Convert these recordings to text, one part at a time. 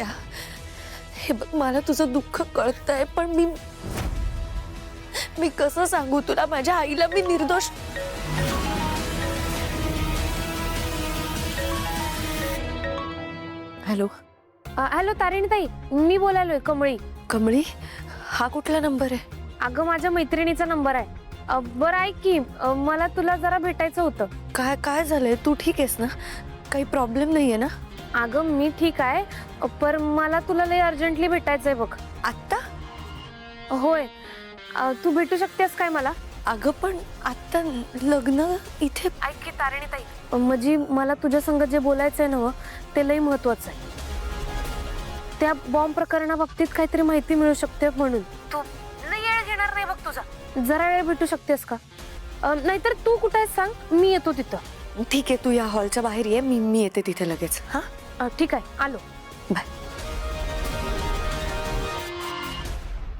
आत्या, हे बघ मला तुझं दुःख कळतंय, पण मी कसं सांगू तुला? माझ्या आईला मी निर्दोष. हॅलो हॅलो तारिणीताई, मी बोलायलोय कमळी. कमळी, हा कुठला नंबर आहे? अगं माझ्या मैत्रिणीचा नंबर आहे. बरं ऐक की, मला तुला जरा भेटायचं होतं. काय काय झालंय? तू ठीक आहेस ना? काही प्रॉब्लेम नाहीये ना? अगं मी ठीक आहे, पर मला तुला लय अर्जंटली भेटायचंय बघ. आत्ता? होय, तू भेटू शकतेस काय मला? अगं पण आत्ता लग्न इथे. ऐक की तारिणीताई, म्हणजे मला तुझ्या संग जे बोलायचंय ना ते लय महत्वाचं आहे. त्या बॉम्ब प्रकरणाबाबतीत काहीतरी माहिती मिळू शकते, म्हणून तू लय वेळ घेणार नाही बघ तुझा. जरा वेळ भेटू शकतेस का? नाहीतर तू कुठे आहेस सांग, मी येतो तिथं. ठीक आहे, तू या हॉलच्या बाहेर ये, मी येते तिथे लगेच. हा ठीक आहे, आलो. बाय.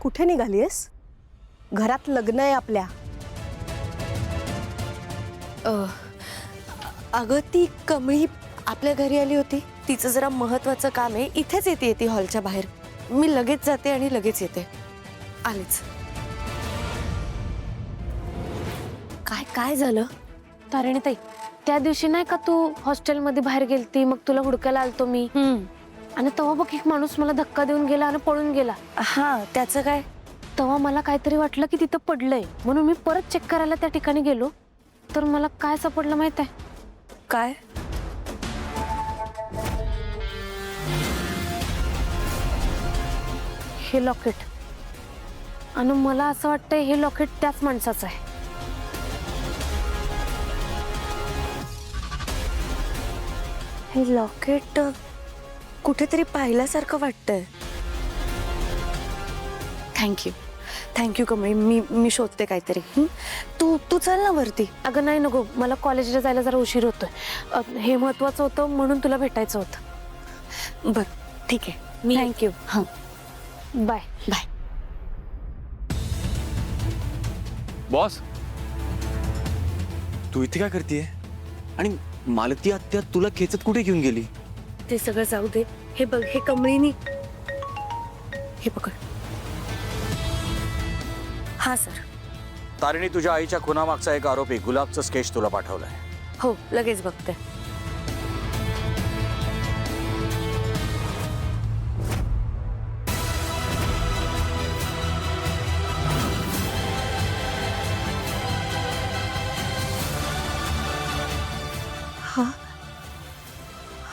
कुठे निघालीयस? घरात लग्न आहे आपल्या. अगं ती कमळी आपल्या घरी आली होती, तिचं जरा महत्वाचं काम आहे, इथेच येते ती हॉलच्या बाहेर. मी लगेच जाते आणि लगेच येते. आलीच. काय काय झालं? तारिणीताई, त्या दिवशी नाही का तू हॉस्टेलमध्ये बाहेर गेलती, मग तुला हुडकायला आलतो मी, आणि तेव्हा बघ एक माणूस मला धक्का देऊन गेला आणि पळून गेला. हा, त्याचं काय? तेव्हा मला काहीतरी वाटलं की तिथं पडलंय, म्हणून मी परत चेक करायला त्या ठिकाणी गेलो, तर मला काय सापडलं माहित आहे? काय? हे लॉकेट. आणि मला असं वाटतंय हे लॉकेट त्याच माणसाचं आहे. हे लॉकेट कुठेतरी पाहिल्यासारखं वाटतंय. थँक्यू कमळी, मी शोधते काहीतरी. तू चल ना वरती. अगं नाही नको, मला कॉलेजला जायला जरा उशीर होतोय. हे महत्वाचं होतं म्हणून तुला भेटायचं होतं. बरं ठीक आहे, थँक्यू. हां, बाय. बाय. बॉस, तू इथे काय करतेय? आणि मालती आत्या तुला खेचत कुठे घेऊन गेली? ते सगळं जाऊ दे. हे बघ, हे कमळीनी, हे पकड. हा सर. तारिणी, तुझ्या आईच्या खुनामागचा एक आरोपी गुलाबचं स्केच तुला पाठवलंय. हो, लगेच बघते.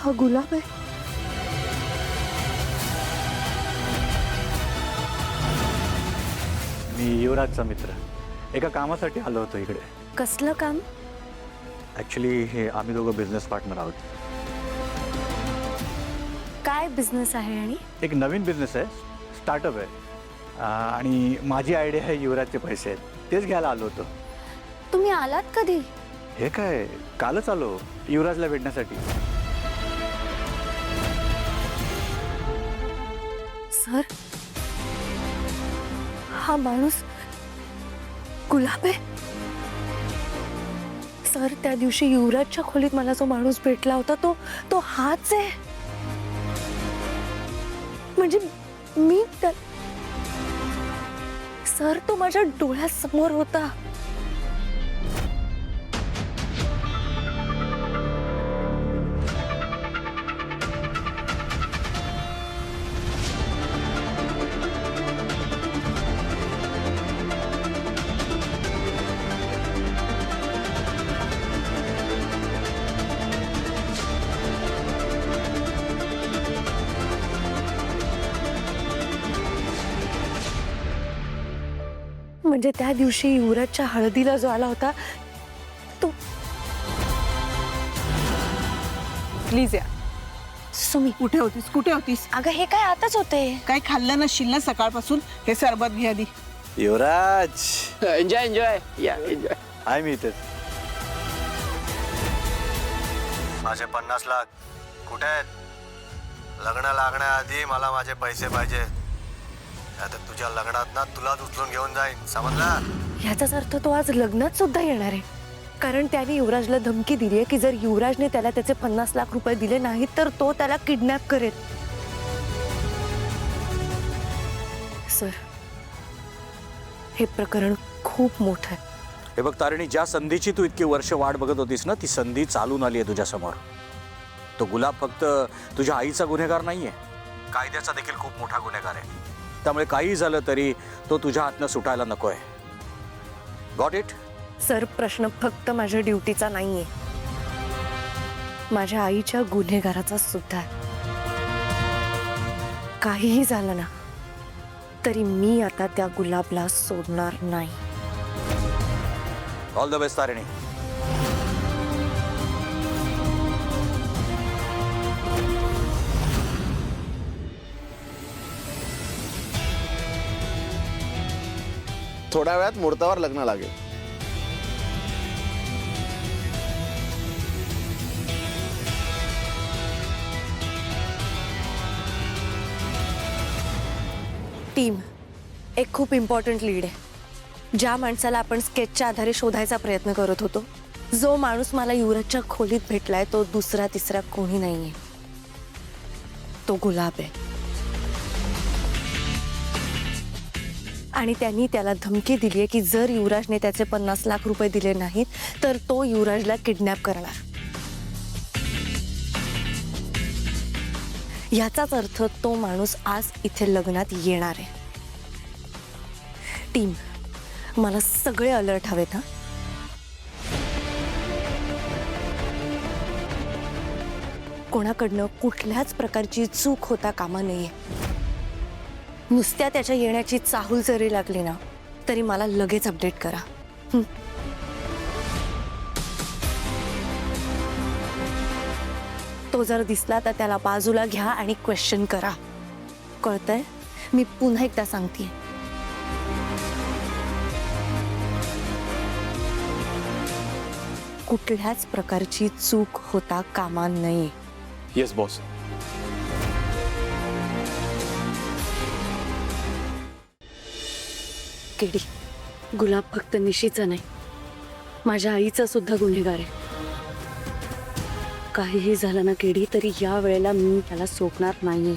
हा गुलाब आहे. मी युवराजचा मित्र, एका कामासाठी आलो होतो इकडे. कसलं काम? ॲक्च्युली हे आम्ही दोघं बिझनेस पार्टनर आहोत. काय बिझनेस आहे? आणि एक नवीन बिझनेस आहे, स्टार्टअप आहे. आणि माझी आयडिया आहे, युवराजचे पैसे आहेत, तेच घ्यायला आलो होतो. तुम्ही आलात कधी? हे काय, कालच आलो युवराजला भेटण्यासाठी. सर, हा माणूस गुलाब आहे. सर, त्या दिवशी युवराजच्या खोलीत मला जो माणूस भेटला होता तो हाच आहे. म्हणजे मी सर, तो माझ्या डोळ्यासमोर होता. म्हणजे त्या दिवशी युवराजच्या हळदीला जो आला होता तो. प्लीज या. सुमी, कुठे होतीस? अगं हे काय आताच होते? काही खाल्लं नसशील ना सकाळपासून? हे सरबत घे आधी. युवराज, एन्जॉय या एन्जॉय. आहे मी इथेच. माझे 50 लाख कुठे आहेत? लग्न लागण्याआधी मला माझे पैसे पाहिजे. आता तुझ्या लग्नात ना तुलाच उचलून घेऊन जाईन, समजला? याचाच अर्थ तो आज लग्नात सुद्धा येणार आहे, कारण त्याने युवराजला धमकी दिली आहे की जर युवराजने त्याला त्याचे 50 लाख रुपये दिले नाहीत तर तो त्याला किडनॅप करेल. सर, हे प्रकरण खूप मोठं आहे. हे बघ तारिणी, ज्या संधीची तू इतकी वर्ष वाट बघत होतीस ना, ती संधी चालून आली आहे तुझ्यासमोर. तो गुलाब फक्त तुझ्या आईचा गुन्हेगार नाहीये, कायद्याचा देखील खूप मोठा गुन्हेगार आहे. त्यामुळे काही झालं तरी तो तुझ्या हातनं सुटायला नकोय. Got it? सर, प्रश्न फक्त माझ्या ड्युटीचा नाहीये, माझ्या आईच्या गुन्हेगाराचा सुद्धा आहे. काहीही झालं ना तरी मी आता त्या गुलाबला सोडणार नाही. All the best Tarini. थोड्या वेळात मुहूर्तावर लग्न लागेल. टीम, एक खूप इम्पॉर्टंट लीड आहे. ज्या माणसाला आपण स्केचच्या आधारे शोधायचा प्रयत्न करत होतो, जो माणूस मला युवराजच्या खोलीत भेटलाय, तो दुसरा तिसरा कोणी नाहीये, तो गुलाब आहे. आणि त्यांनी त्याला धमकी दिली आहे की जर युवराजने त्याचे 50 लाख रुपये दिले नाहीत तर तो युवराजला किडनॅप करणार. याचाच अर्थ तो माणूस आज इथे लग्नात येणार आहे. टीम, मला सगळे अलर्ट हवेत हा. कोणाकडनं कुठल्याच प्रकारची चूक होता कामा नये. नुसत्या त्याच्या येण्याची चाहूल जरी लागली ना तरी मला लगेच अपडेट करा. तो जर दिसला तर त्याला बाजूला घ्या आणि क्वेश्चन करा. कळतंय? मी पुन्हा एकदा सांगते, कुठल्याच प्रकारची चूक होता कामा नये. Yes boss. केडी, गुलाब फक्त निशीचा नाही, माझ्या आईचा सुद्धा गुन्हेगार आहे. काहीही झालं ना केडी, तरी या वेळेला मी त्याला सोडणार नाही.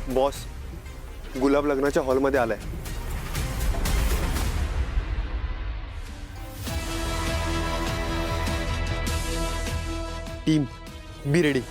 बॉस, गुलाब लग्नाच्या हॉलमध्ये आलाय. Team, be ready.